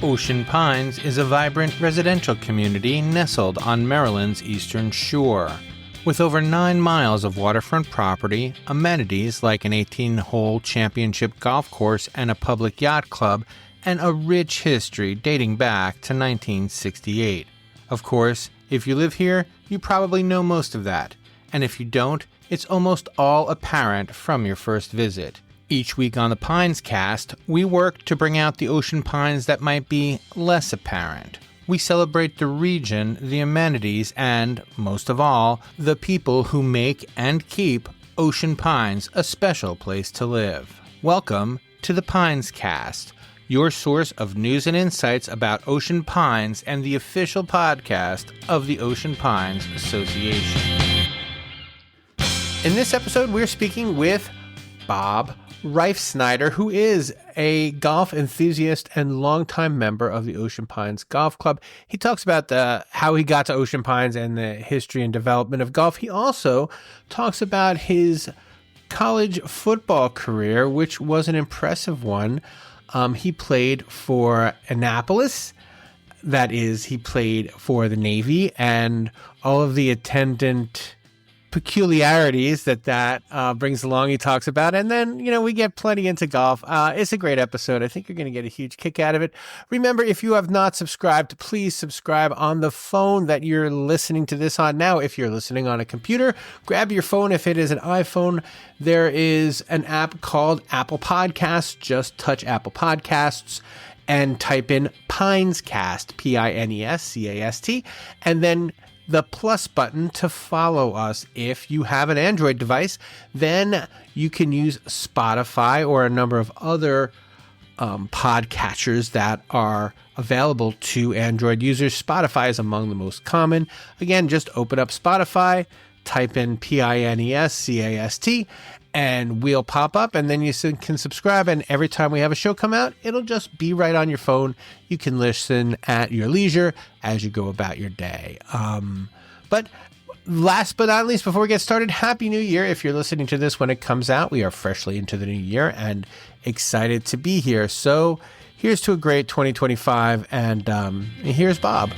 Ocean Pines is a vibrant residential community nestled on Maryland's eastern shore. With over 9 miles of waterfront property, amenities like an 18-hole championship golf course and a public yacht club, and a rich history dating back to 1968. Of course, if you live here, you probably know most of that. And if you don't, it's almost all apparent from your first visit. Each week on the Pines Cast, we work to bring out the ocean pines that might be less apparent. We celebrate the region, the amenities, and, most of all, the people who make and keep Ocean Pines a special place to live. Welcome to the Pines Cast, your source of news and insights about Ocean Pines and the official podcast of the Ocean Pines Association. In this episode, we're speaking with Bob Reifsnyder, who is a golf enthusiast and longtime member of the Ocean Pines Golf Club. He talks about how he got to Ocean Pines and the history and development of golf. He also talks about his college football career, which was an impressive one. He played for Annapolis. That is, he played for the Navy, and all of the attendant peculiarities that brings along, he talks about. And then, we get plenty into golf. It's a great episode. I think you're going to get a huge kick out of it. Remember, if you have not subscribed, please subscribe on the phone that you're listening to this on now. If you're listening on a computer, grab your phone. If it is an iPhone, there is an app called Apple Podcasts. Just touch Apple Podcasts and type in Pinescast, Pinescast, and then the plus button to follow us. If you have an Android device, then you can use Spotify or a number of other podcatchers that are available to Android users. Spotify is among the most common. Again, just open up Spotify, type in Pinescast, and we'll pop up, and then you can subscribe, and every time we have a show come out, it'll just be right on your phone. You can listen at your leisure as you go about your day. But last but not least, before we get started, Happy New Year. If you're listening to this when it comes out, we are freshly into the new year and excited to be here. So here's to a great 2025, and here's Bob.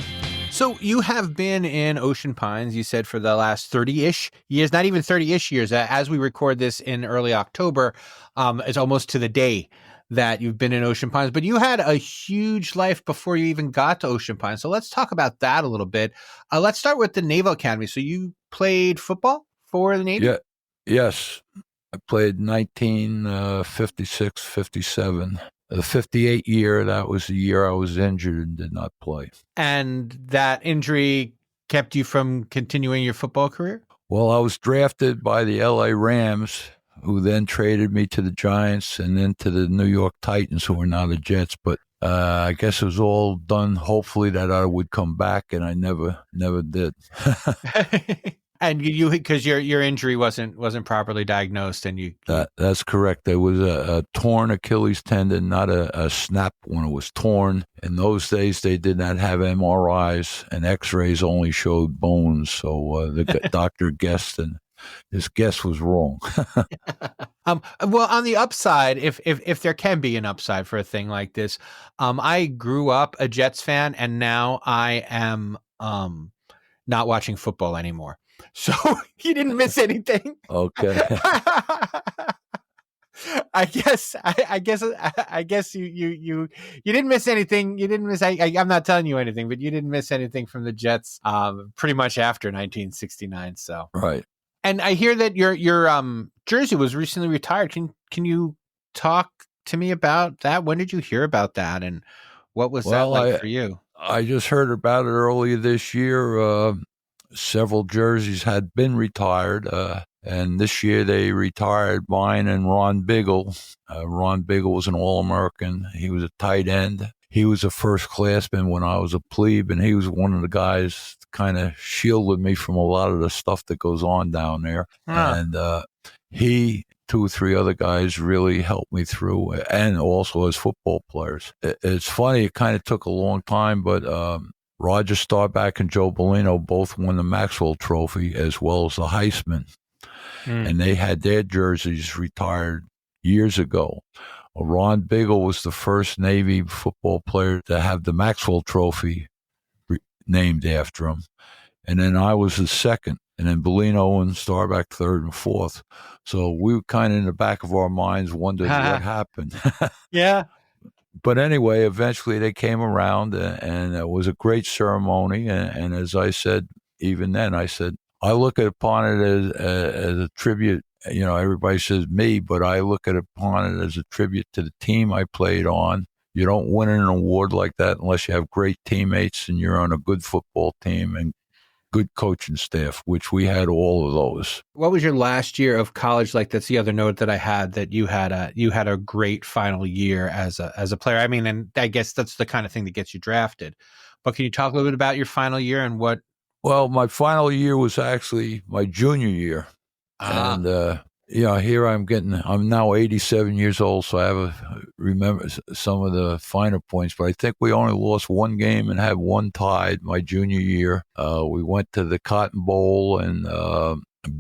So you have been in Ocean Pines, you said, for the last 30-ish years, not even 30-ish years. As we record this in early October, it's almost to the day that you've been in Ocean Pines. But you had a huge life before you even got to Ocean Pines. So let's talk about that a little bit. Let's start with the Naval Academy. So you played football for the Navy? Yeah, yes. I played 1956, 57. The 58 year, that was the year I was injured and did not play. And that injury kept you from continuing your football career? Well, I was drafted by the LA Rams, who then traded me to the Giants and then to the New York Titans, who are now the Jets. But I guess it was all done, hopefully, that I would come back, and I never did. And you, because your injury wasn't properly diagnosed, and you that's correct. There was a torn Achilles tendon, not a snap when it was torn. In those days, they did not have MRIs, and X-rays only showed bones. So the doctor guessed, and his guess was wrong. Well, on the upside, if there can be an upside for a thing like this, I grew up a Jets fan, and now I am not watching football anymore. So you didn't miss anything. Okay. I guess you didn't miss anything. You didn't miss. I'm not telling you anything, but you didn't miss anything from the Jets. Pretty much after 1969. So right. And I hear that your jersey was recently retired. Can you talk to me about that? When did you hear about that, and what was that like for you? I just heard about it earlier this year. Several jerseys had been retired, and this year they retired mine and Ron Biggle. Ron Biggle was an All-American. He was a tight end. He was a first-classman when I was a plebe, and he was one of the guys that kind of shielded me from a lot of the stuff that goes on down there. And he, 2 or 3 other guys really helped me through, and also as football players. It's funny, it kind of took a long time, but Roger Staubach and Joe Bellino both won the Maxwell Trophy as well as the Heisman. And they had their jerseys retired years ago. Well, Ron Biggle was the first Navy football player to have the Maxwell Trophy named after him. And then I was the second. And then Bellino and Starbuck third and fourth. So we were kind of in the back of our minds wondered what happened. Yeah. But anyway, eventually they came around, and it was a great ceremony. And as I said, even then, I said, I look upon it as a tribute. You know, everybody says me, but I look upon it as a tribute to the team I played on. You don't win an award like that unless you have great teammates and you're on a good football team and good coaching staff, which we had all of those. What was your last year of college like? That's the other note that I had, that you had a great final year as a player. I mean, and I guess that's the kind of thing that gets you drafted. But can you talk a little bit about your final year and what? Well, my final year was actually my junior year. And, here I'm now 87 years old, so I have remember some of the finer points, but I think we only lost one game and had one tied my junior year. We went to the Cotton Bowl and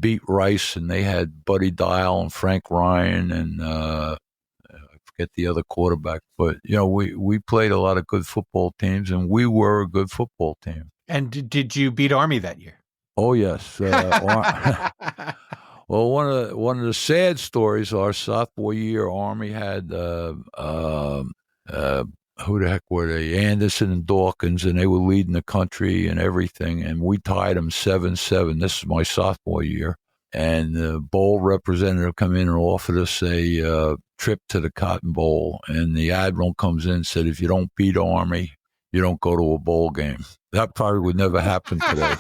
beat Rice, and they had Buddy Dial and Frank Ryan and I forget the other quarterback. But, we played a lot of good football teams, and we were a good football team. And did you beat Army that year? Oh, yes. Well, one of the sad stories, our sophomore year, Army had who the heck were they? Anderson and Dawkins, and they were leading the country and everything, and we tied them 7-7. This is my sophomore year, and the bowl representative come in and offered us a trip to the Cotton Bowl, and the admiral comes in and said, if you don't beat Army, you don't go to a bowl game. That probably would never happen today.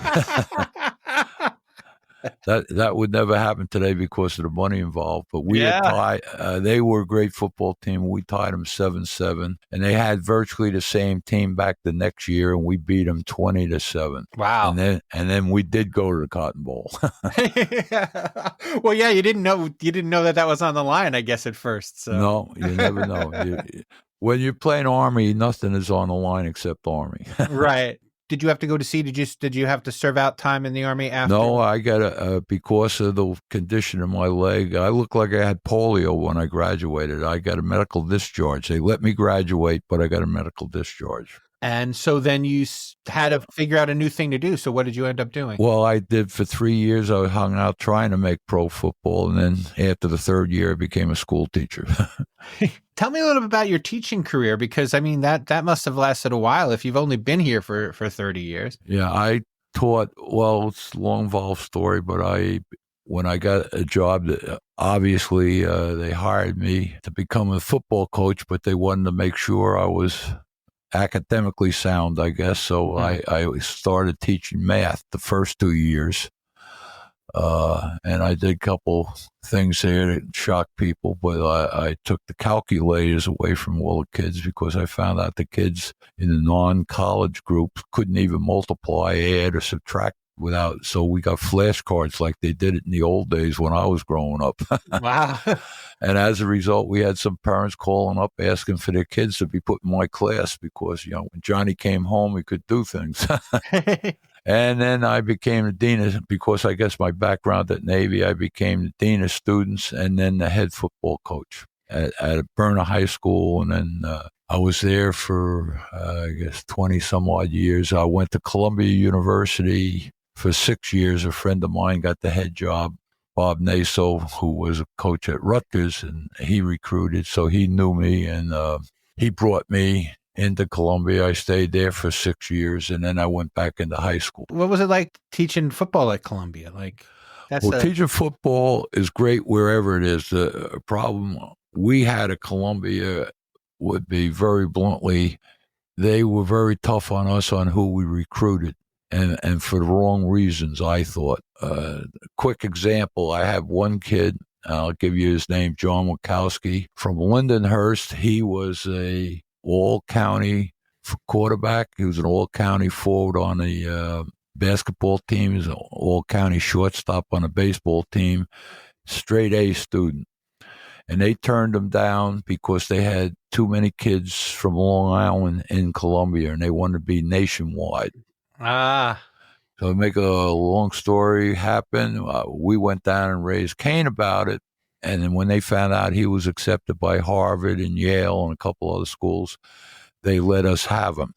That would never happen today because of the money involved. But we had tied. They were a great football team. We tied them 7-7, and they had virtually the same team back the next year, and we beat them 20-7. Wow! And then we did go to the Cotton Bowl. Well, yeah, you didn't know that was on the line, I guess, at first. So. No, you never know. When you're playing Army, nothing is on the line except Army. Right. Did you have to go to sea? Did you have to serve out time in the Army after? No, I got because of the condition of my leg, I looked like I had polio when I graduated. I got a medical discharge. They let me graduate, but I got a medical discharge. And so then you had to figure out a new thing to do. So what did you end up doing? Well, I did for 3 years. I hung out trying to make pro football. And then after the third year, I became a school teacher. Tell me a little bit about your teaching career, because, I mean, that must have lasted a while if you've only been here for 30 years. Yeah, I taught, well, it's a long, involved story, but when I got a job, obviously they hired me to become a football coach, but they wanted to make sure I was academically sound, I guess. So I started teaching math the first 2 years. And I did a couple things there that shocked people, but I took the calculators away from all the kids because I found out the kids in the non-college group couldn't even multiply, add, or subtract so we got flashcards like they did it in the old days when I was growing up. Wow. And as a result, we had some parents calling up asking for their kids to be put in my class because, when Johnny came home, he could do things. And then I became the dean because I guess my background at Navy, I became the dean of students and then the head football coach at Burner High School. And then I was there for, 20 some odd years. I went to Columbia University for 6 years. A friend of mine got the head job, Bob Reifsnyder, who was a coach at Rutgers, and he recruited. So he knew me, and he brought me into Columbia. I stayed there for 6 years, and then I went back into high school. What was it like teaching football at Columbia? Teaching football is great wherever it is. The problem we had at Columbia would be, very bluntly, they were very tough on us on who we recruited, and for the wrong reasons, I thought. Quick example, I have one kid, I'll give you his name, John Wachowski, from Lindenhurst. He was a all-county quarterback. He was an all-county forward on the basketball team. He was an all-county shortstop on a baseball team. Straight A student. And they turned him down because they had too many kids from Long Island in Columbia, and they wanted to be nationwide. So to make a long story happen, we went down and raised Cain about it. And then when they found out he was accepted by Harvard and Yale and a couple other schools, they let us have him.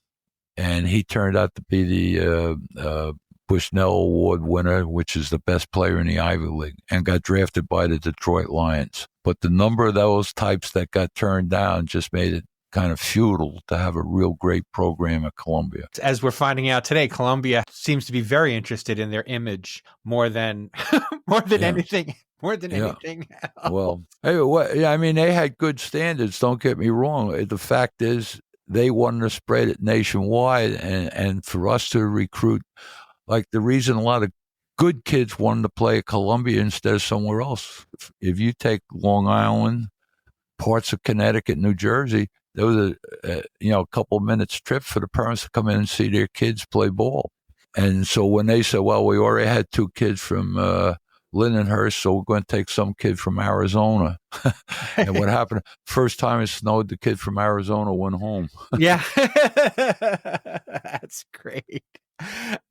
And he turned out to be the Bushnell Award winner, which is the best player in the Ivy League, and got drafted by the Detroit Lions. But the number of those types that got turned down just made it kind of futile to have a real great program at Columbia. As we're finding out today, Columbia seems to be very interested in their image more than anything. More than anything else. Well, I mean, they had good standards. Don't get me wrong. The fact is, they wanted to spread it nationwide, and for us to recruit, like the reason a lot of good kids wanted to play at Columbia instead of somewhere else. If you take Long Island, parts of Connecticut, New Jersey, there was a couple of minutes trip for the parents to come in and see their kids play ball. And so when they said, well, we already had 2 kids from Lindenhurst, so we're going to take some kid from Arizona. And what happened, first time it snowed, the kid from Arizona went home. Yeah. That's great.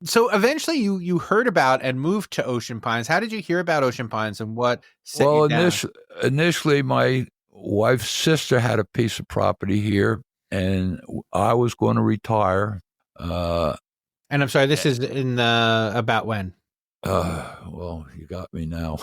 So eventually you heard about and moved to Ocean Pines. How did you hear about Ocean Pines and what set you down? Initially, my wife's sister had a piece of property here, and I was going to retire. And I'm sorry, this is in about when? Well, you got me now.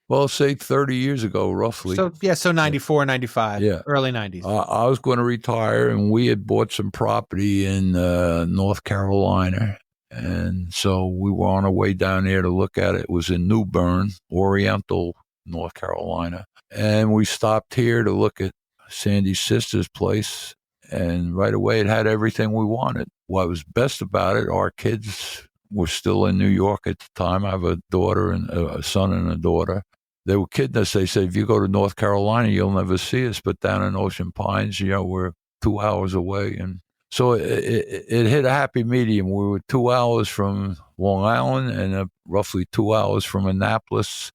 Well, say 30 years ago, roughly. So 94, 95, early 90s. I was going to retire, and we had bought some property in North Carolina. And so we were on our way down there to look at it. It was in New Bern, Oriental, North Carolina. And we stopped here to look at Sandy's sister's place. And right away, it had everything we wanted. What was best about it, our kids were still in New York at the time. I have a daughter and a son and a daughter. They were kidding us. They said, if you go to North Carolina, you'll never see us. But down in Ocean Pines, we're 2 hours away. And so it hit a happy medium. We were 2 hours from Long Island and roughly 2 hours from Annapolis.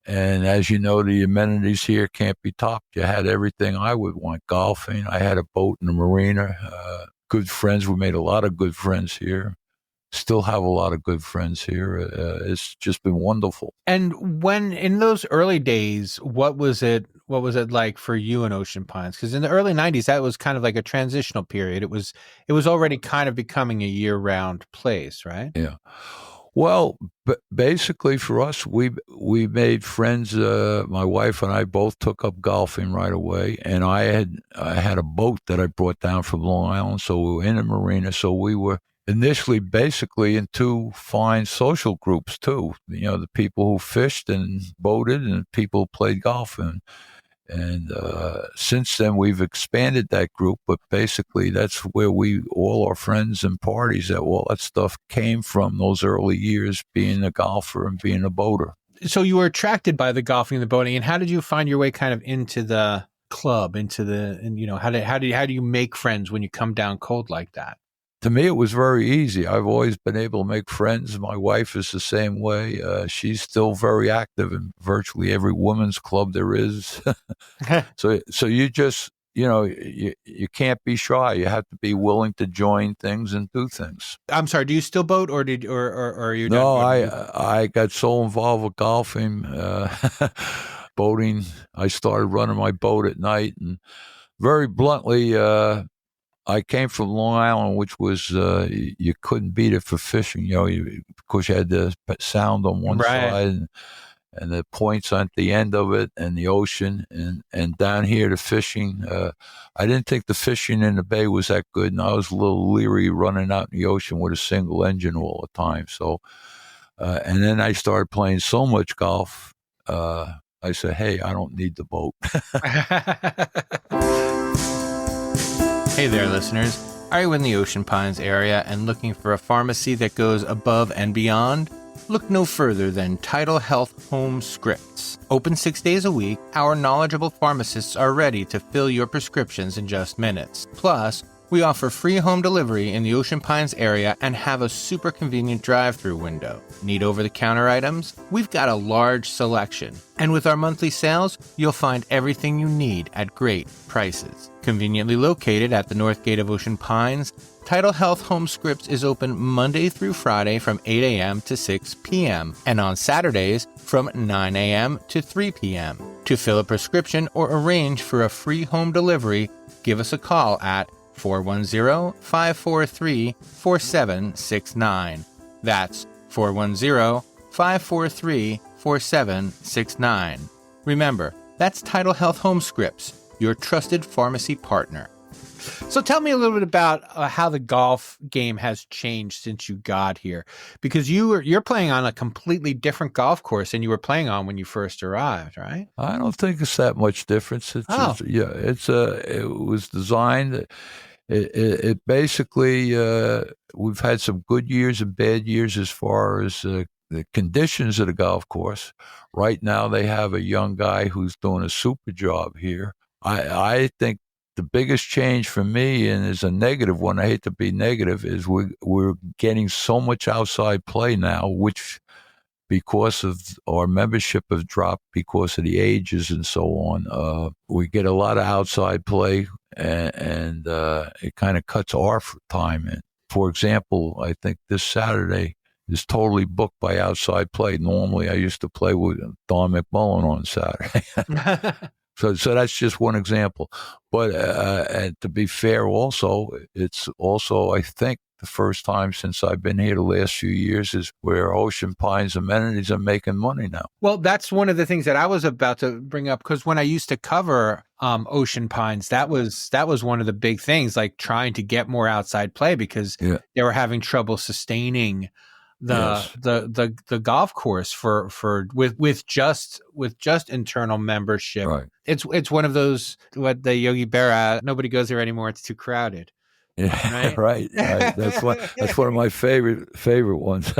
And as you know, the amenities here can't be topped. You had everything I would want. Golfing. I had a boat in the marina. Good friends. We made a lot of good friends here. Still have a lot of good friends here. It's just been wonderful. And when in those early days, what was it like for you in Ocean Pines? Because in the early 90s, that was kind of like a transitional period. It was already kind of becoming a year-round place, right? Yeah. Well, basically for us, we made friends. My wife and I both took up golfing right away, and I had a boat that I brought down from Long Island, so we were in a marina. So we were initially basically in 2 fine social groups too. The people who fished and boated and people who played golf. And since then we've expanded that group, but basically that's where all our friends and parties, all that stuff came from, those early years, being a golfer and being a boater. So you were attracted by the golfing and the boating, and how did you find your way kind of into the club, how do you make friends when you come down cold like that? To me, it was very easy. I've always been able to make friends. My wife is the same way. She's still very active in virtually every women's club there is. So you just, you can't be shy. You have to be willing to join things and do things. I'm sorry. Do you still boat, or are you? No, I got so involved with golfing, boating. I started running my boat at night, and very bluntly, I came from Long Island, which was you couldn't beat it for fishing. Because you had the sound on one side and the points on the end of it, and the ocean, and down here the fishing. I didn't think the fishing in the bay was that good, and I was a little leery running out in the ocean with a single engine all the time. So, and then I started playing so much golf. I said, "Hey, I don't need the boat." Hey there, listeners. Are you in the Ocean Pines area and looking for a pharmacy that goes above and beyond? Look no further than Tidal Health Home Scripts. Open 6 days a week, our knowledgeable pharmacists are ready to fill your prescriptions in just minutes. Plus, We offer free home delivery in the Ocean Pines area and have a super convenient drive-through window. Need over-the-counter items? We've got a large selection. And with our monthly sales, you'll find everything you need at great prices. Conveniently located at the North Gate of Ocean Pines, Tidal Health Home Scripts is open Monday through Friday from 8 a.m. to 6 p.m. and on Saturdays from 9 a.m. to 3 p.m. To fill a prescription or arrange for a free home delivery, give us a call at 410-543-4769. That's 410-543-4769. Remember, that's Tidal Health Home Scripts, your trusted pharmacy partner. So tell me a little bit about how the golf game has changed since you got here, because you're playing on a completely different golf course than you were playing on when you first arrived, right? I don't think it's that much difference. It was designed. It basically, we've had some good years and bad years as far as the conditions of the golf course. Right now, they have a young guy who's doing a super job here. I think the biggest change for me, and is a negative one, I hate to be negative, is we're getting so much outside play now, which because of our membership has dropped because of the ages and so on. We get a lot of outside play, and it kind of cuts our time in. For example, I think this Saturday is totally booked by outside play. Normally, I used to play with Don McMullen on Saturday. So that's just one example. But and to be fair also, it's also, I think, the first time since I've been here the last few years is where Ocean Pines amenities are making money now. Well, that's one of the things that I was about to bring up, because when I used to cover Ocean Pines, that was one of the big things, like trying to get more outside play because they were having trouble sustaining the golf course with just internal membership. Right. It's one of those, what the Yogi Berra, nobody goes there anymore, it's too crowded. Yeah, right. That's one of my favorite ones.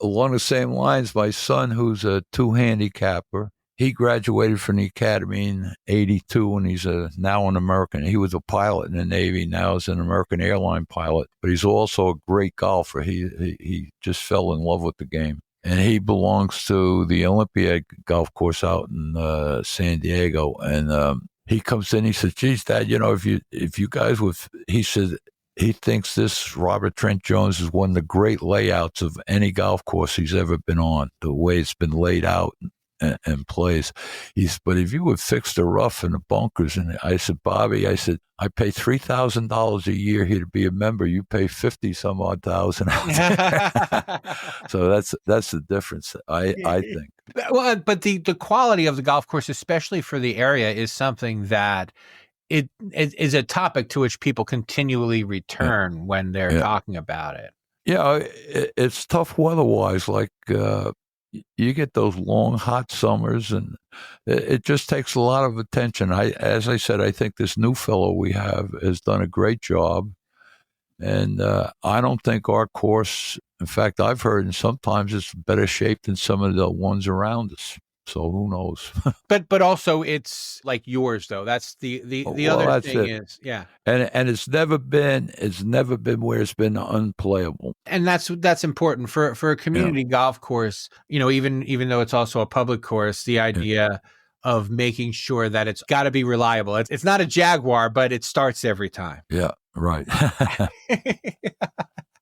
Along the same lines, my son, who's a 2-handicapper, he graduated from the Academy in '82, and he's now an American. He was a pilot in the Navy, now is an American airline pilot, but he's also a great golfer. He just fell in love with the game. And he belongs to the Olympiad golf course out in San Diego. And he comes in, he says, geez, Dad, if you guys would, he said, he thinks this Robert Trent Jones is one of the great layouts of any golf course he's ever been on, the way it's been laid out and plays. But if you would fix the rough and the bunkers, and I said, Bobby, I pay $3,000 a year here to be a member. You pay 50 some odd thousand. So that's the difference, I think. Well, but the quality of the golf course, especially for the area, is something that it is a topic to which people continually return when they're talking about it. Yeah, it's tough weather-wise. Like you get those long, hot summers, and it just takes a lot of attention. As I said, I think this new fellow we have has done a great job, and I don't think our course, in fact, I've heard sometimes it's better shape than some of the ones around us. So who knows? But also it's like yours though. That's the other thing is, And it's never been where it's been unplayable. And that's important for a community golf course. Even though it's also a public course, the idea of making sure that it's got to be reliable. It's not a Jaguar, but it starts every time. Yeah, right.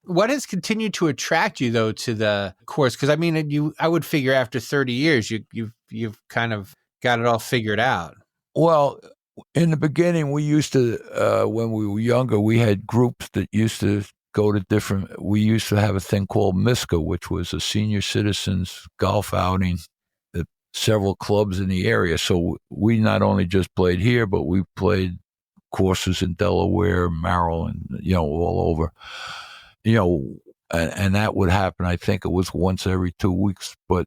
What has continued to attract you though to the course? Because I would figure after 30 years, you've kind of got it all figured out. Well, in the beginning, we used to when we were younger, we had groups that used to go to different. We used to have a thing called MISCA, which was a senior citizens golf outing at several clubs in the area. So we not only just played here, but we played courses in Delaware, Maryland, all over. And that would happen. I think it was once every 2 weeks. But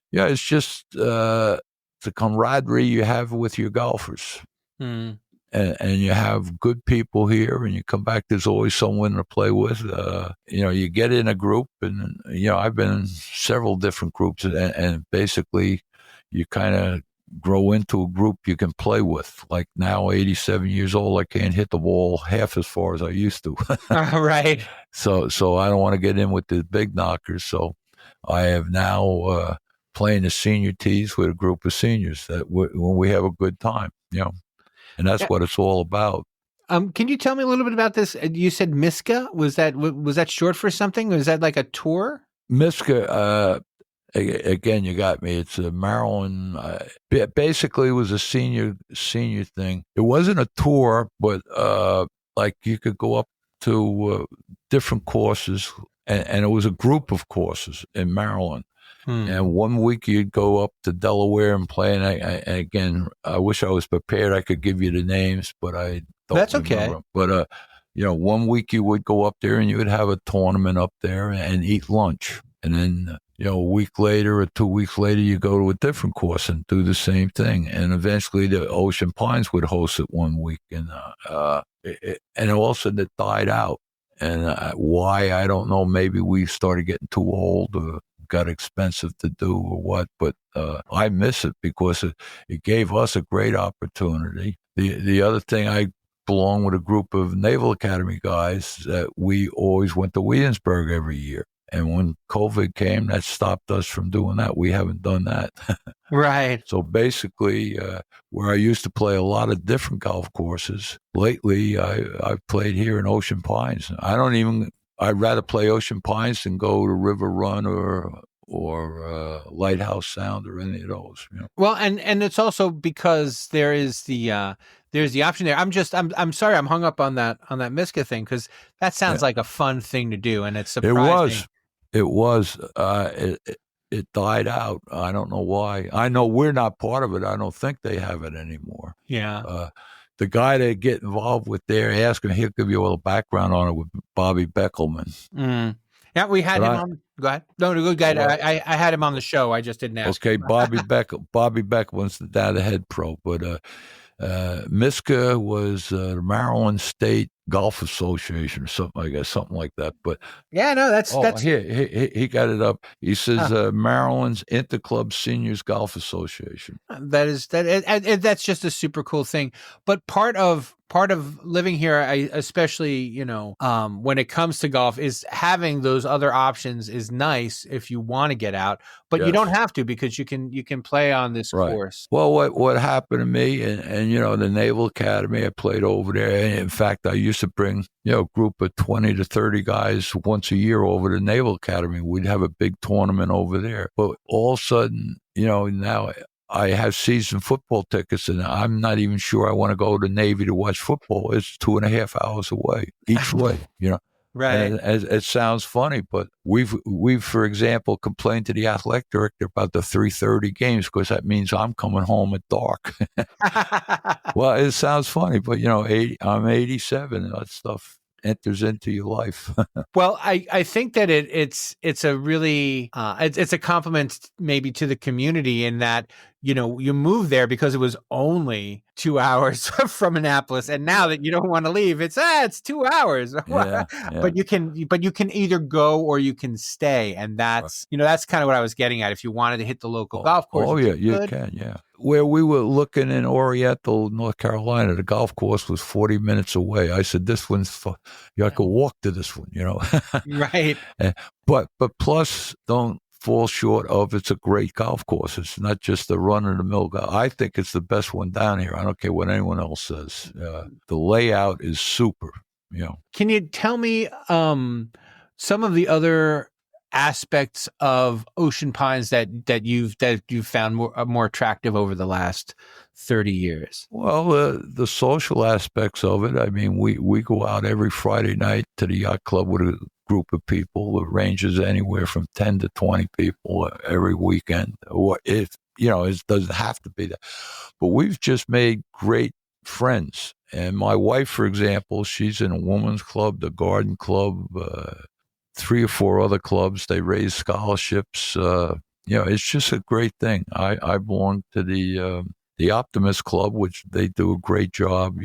yeah, it's just the camaraderie you have with your golfers. And you have good people here, and you come back, there's always someone to play with. You get in a group, and I've been in several different groups, and basically you kind of grow into a group you can play with. Like now, 87 years old, I can't hit the ball half as far as I used to. Right. So I don't want to get in with the big knockers. So I have now playing the senior tees with a group of seniors when we have a good time, and that's Yeah. what it's all about. Can you tell me a little bit about this? You said Miska. Was that short for something? Was that like a tour? Miska, again, you got me. It's a Maryland. Basically, it was a senior thing. It wasn't a tour, but like you could go up to different courses, and it was a group of courses in Maryland. And one week you'd go up to Delaware and play. And again, I wish I was prepared. I could give you the names, but I don't That's remember. okay. But one week you would go up there and you would have a tournament up there and eat lunch, and then a week later or 2 weeks later you go to a different course and do the same thing. And eventually the Ocean Pines would host it one week, and all of a sudden it died out. And why, I don't know. Maybe we started getting too old or got expensive to do or what, but I miss it because it gave us a great opportunity. The other thing, I belong with a group of Naval Academy guys that we always went to Williamsburg every year. And when COVID came, that stopped us from doing that. We haven't done that. Right. So basically, where I used to play a lot of different golf courses, lately I've played here in Ocean Pines. I'd rather play Ocean Pines than go to River Run or Lighthouse Sound or any of those. Well, and it's also because there's the option there. I'm sorry, I'm hung up on that Miska thing, because that sounds like a fun thing to do, and it's surprising. It was. It died out. I don't know why. I know we're not part of it. I don't think they have it anymore. Yeah. The guy they get involved with there, ask him, he'll give you a little background on it with Bobby Beckelman. Yeah, we had him on. Go ahead. No, go ahead. I had him on the show. I just didn't ask. Okay, Bobby Beckelman's now the head pro, but Miska was the Maryland State Golf Association or something like that. But yeah, no, that's here he got it up. He says Maryland's Interclub Seniors Golf Association. That's just a super cool thing. But part of living here, especially when it comes to golf, is having those other options is nice if you want to get out, but you don't have to, because you can play on this course. Well, what happened to me, and the Naval Academy, I played over there. And in fact, I used to bring a group of 20 to 30 guys once a year over to Naval Academy. We'd have a big tournament over there. But all of a sudden, now I have season football tickets, and I'm not even sure I want to go to Navy to watch football. It's 2.5 hours away each way, Right. And it sounds funny, but we've for example complained to the athletic director about the 3:30 games, because that means I'm coming home at dark. Well, it sounds funny, but I'm 87. And that stuff enters into your life. Well, I think that it's a really it's a compliment maybe to the community, in that you moved there because it was only 2 hours from Annapolis, and now that you don't want to leave, it's 2 hours. Yeah. But you can either go or you can stay, and that's that's kind of what I was getting at. If you wanted to hit the local golf course, you can, yeah. Where we were looking in Oriental, North Carolina, the golf course was 40 minutes away. I said, "This one's I could walk to this one," Right. But plus, don't fall short of, it's a great golf course. It's not just a run-of-the-mill golf. I think it's the best one down here. I don't care what anyone else says. The layout is super. Can you tell me some of the other aspects of Ocean Pines that you've found more attractive over the last 30 years? Well, the social aspects of it. I mean, we go out every Friday night to the yacht club with a group of people. It ranges anywhere from 10 to 20 people every weekend. Or it doesn't have to be that, but we've just made great friends. And my wife, for example, she's in a women's club, the Garden Club, 3 or 4 other clubs. They raise scholarships. It's just a great thing. I belong to the Optimist Club, which they do a great job,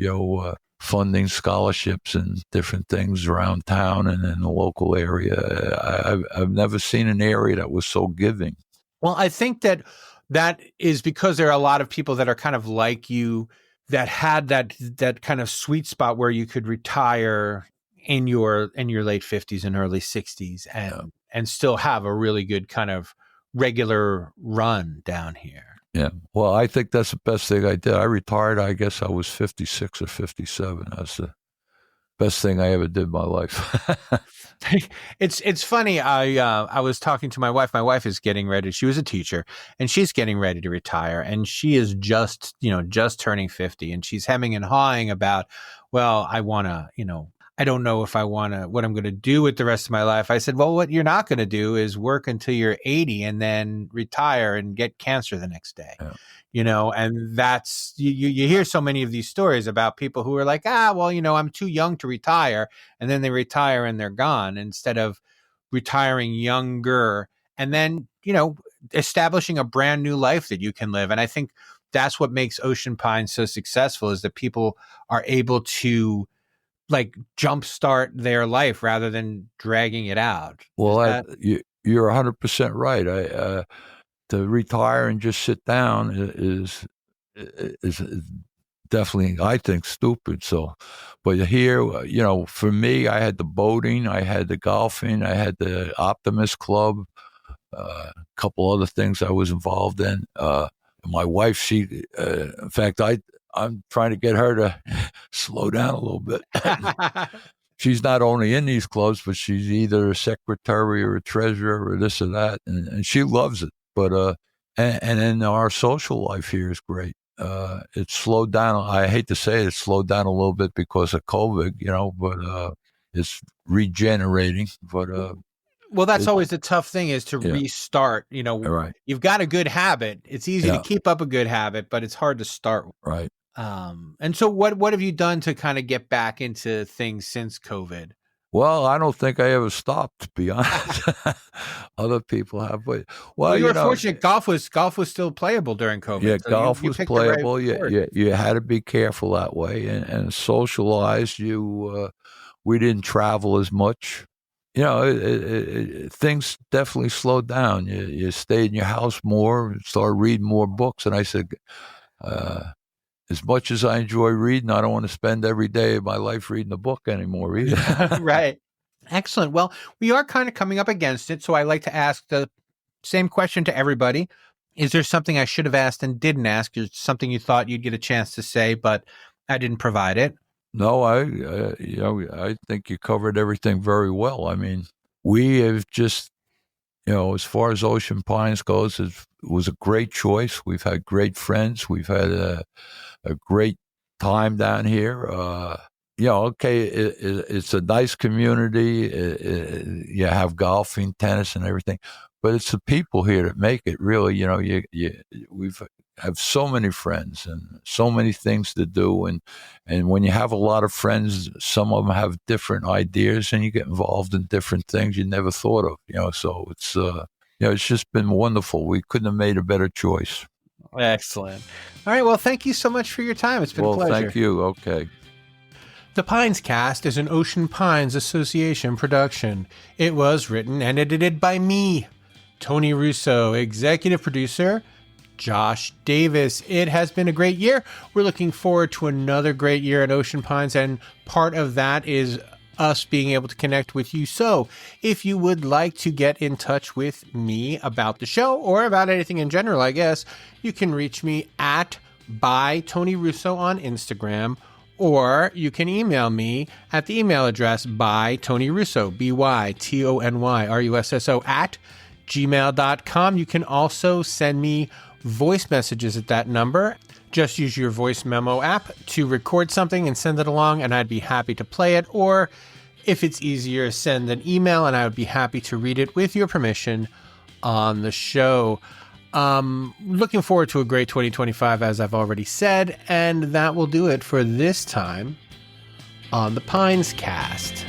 funding scholarships and different things around town and in the local area. I've never seen an area that was so giving. Well, I think that that is because there are a lot of people that are kind of like you that had that kind of sweet spot where you could retire in your late 50s and early 60s and still have a really good kind of regular run down here. Yeah. Well, I think that's the best thing I did. I retired, I guess I was 56 or 57. That's the best thing I ever did in my life. It's funny. I was talking to my wife. My wife is getting ready. She was a teacher, and she's getting ready to retire. And she is just turning 50, and she's hemming and hawing about, well, I want to, I don't know if I want to, what I'm going to do with the rest of my life. I said, well, what you're not going to do is work until you're 80 and then retire and get cancer the next day. Yeah. And that's, you hear so many of these stories about people who are like, well, I'm too young to retire. And then they retire and they're gone instead of retiring younger and then, establishing a brand new life that you can live. And I think that's what makes Ocean Pines so successful is that people are able to like jumpstart their life rather than dragging it out. Well, you're 100% right. To retire and just sit down is definitely, I think, stupid. So, but here, for me, I had the boating, I had the golfing, I had the Optimist Club, a couple other things I was involved in. My wife, in fact, I'm trying to get her to slow down a little bit. She's not only in these clubs, but she's either a secretary or a treasurer or this or that, and she loves it. But and then our social life here is great. It's slowed down. I hate to say it, it's slowed down a little bit because of COVID, but it's regenerating. But well, that's always the tough thing is to restart. Right. You've got a good habit. It's easy to keep up a good habit, but it's hard to start. Right. And so what have you done to kind of get back into things since COVID? Well, I don't think I ever stopped, to be honest. Other people have, but well, you were fortunate. Golf was still playable during COVID. Yeah, so golf was playable. You had to be careful that way and socialize. We didn't travel as much. Things definitely slowed down. You stayed in your house more, started reading more books, and I said, as much as I enjoy reading, I don't want to spend every day of my life reading a book anymore either. Right. Excellent. Well, we are kind of coming up against it, so I like to ask the same question to everybody. Is there something I should have asked and didn't ask? Is something you thought you'd get a chance to say, but I didn't provide it? No, I think you covered everything very well. I mean, we have just, as far as Ocean Pines goes, it was a great choice. We've had great friends. We've had a great time down here. It's a nice community. You have golfing, tennis, and everything, but it's the people here that make it. Really, we've have so many friends and so many things to do, and when you have a lot of friends, some of them have different ideas, and you get involved in different things you never thought of. So it's it's just been wonderful. We couldn't have made a better choice. Excellent. All right. Well, thank you so much for your time. It's been a pleasure. Thank you. Okay. The Pines Cast is an Ocean Pines Association production. It was written and edited by me, Tony Russo, executive producer, Josh Davis. It has been a great year. We're looking forward to another great year at Ocean Pines, and part of that is us being able to connect with you. So if you would like to get in touch with me about the show or about anything in general, I guess, you can reach me at by Tony Russo on Instagram, or you can email me at the email address by Tony Russo, BYTONYRUSSO at gmail.com. You can also send me voice messages at that number. Just use your voice memo app to record something and send it along, and I'd be happy to play it. Or if it's easier, send an email, and I would be happy to read it with your permission on the show. Looking forward to a great 2025, as I've already said, and that will do it for this time on the Pines Cast.